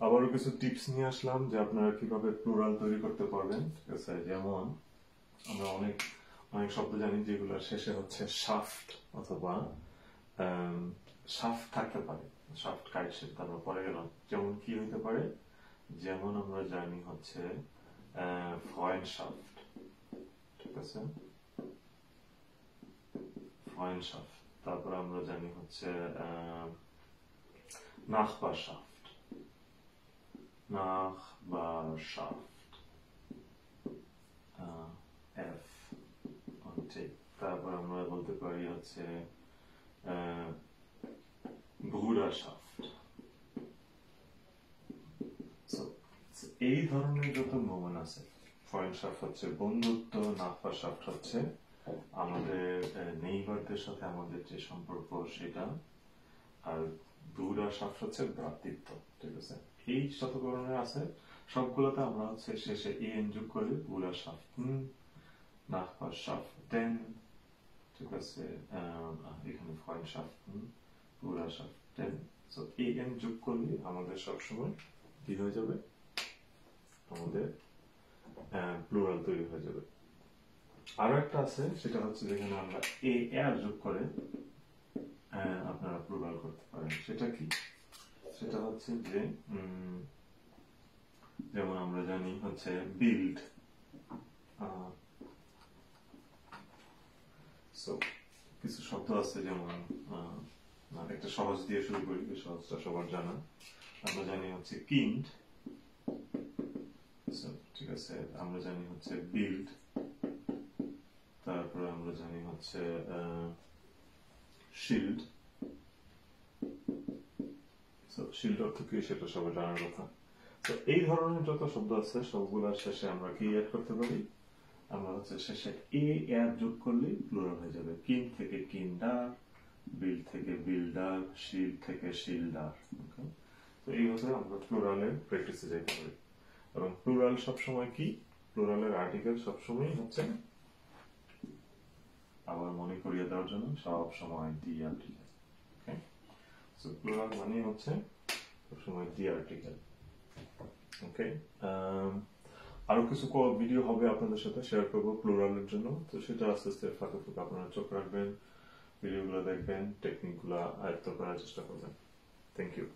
আবারও কিছু টিপস নিয়ে আসলাম যে আপনারা কিভাবে প্লুরাল তৈরি করতে পারবেন। ঠিক আছে, যেমন আমরা অনেক অনেক শব্দ জানি যেগুলো শেষে হচ্ছে শাফট অথবা শাফট থাকতে পারে, শাফট কাইট আমরা পরে গেলাম। যেমন কি হইতে পারে, যেমন আমরা জানি হচ্ছে ফ্রয়েন্ডশাফট। ঠিক আছে, ফ্রয়েন্ডশাফট। তারপর আমরা জানি হচ্ছে নাখবারশাফট, নাখবারশাফট, এফ। ঠিক, তারপর আমরা বলতে পারি হচ্ছে ব্রুডারশাফট। এই ধরনের যত মোমেন্ট আছে, ফ্রয়েন্ডশাফট হচ্ছে বন্ধুত্ব, নাখবারশাফট হচ্ছে আমাদের নেইবারদের সাথে আমাদের যে সম্পর্ক সেটা, আর ব্রুডারশাফট হচ্ছে ভ্রাতৃত্ব। ঠিক আছে, এই যত ধরনের আছে সবগুলোতে আমরা হচ্ছে শেষে এন যোগ করি, ব্রুডারশাফট, নাখবারশাফটেন। ঠিক আছে, এখানে ফ্রয়েন্ডশাফট, ব্রুডারশাফটেন। সো এন যোগ করলে আমাদের সবসময় কি হয়ে যাবে, আমাদের প্লুরাল তৈরি হয়ে যাবে। আরো একটা আছে, সেটা হচ্ছে যেখানে আমরা এ আর যোগ করে আপনারা প্লুরাল করতে পারেন। সেটা কি? সেটা হচ্ছে যে যেমন আমরা জানি হচ্ছে বিল্ড। সো কিছু শব্দ আছে, যেমন একটা সহজ দিয়ে শুরু করি, সহজটা সবার জানা। আমরা জানি হচ্ছে কিন্ড। ঠিক আছে, আমরা জানি হচ্ছে বিল্ড। তারপরে আমরা জানি হচ্ছে শিল্ড। শিল্ড অর্থ কি সেটা সবাই জানার কথা। তো এই ধরনের যত শব্দ আছে সবগুলোর শেষে আমরা কি অ্যাড করতে পারি, আমরা হচ্ছে শেষে এ আর যোগ করলে প্লুরাল হয়ে যাবে। কিন থেকে কিন্ডার, বিল্ড থেকে বিল্ডার, শিল্ড থেকে শিল্ডার। ওকে, তো এইভাবে আমরা প্লুরালের প্র্যাকটিসে যেতে পারি। এবং প্লুরাল সবসময় কি, প্লুরালের আর্টিকেল সবসময় হচ্ছে, আবার মনে করিয়ে দেওয়ার জন্য, সব সময় the article. Okay, so plural মানে হচ্ছে সবসময় দি আর্টিকেল। ওকে, আরো কিছু ভিডিও হবে আপনাদের সাথে শেয়ার করবো প্লুরালের জন্য। তো সেটা আস্তে আস্তে ফাঁকে ফাঁকে আপনারা চোখ রাখবেন, ভিডিওগুলো দেখবেন, টেকনিকগুলো আয়ত্ত করার চেষ্টা করবেন। Thank you.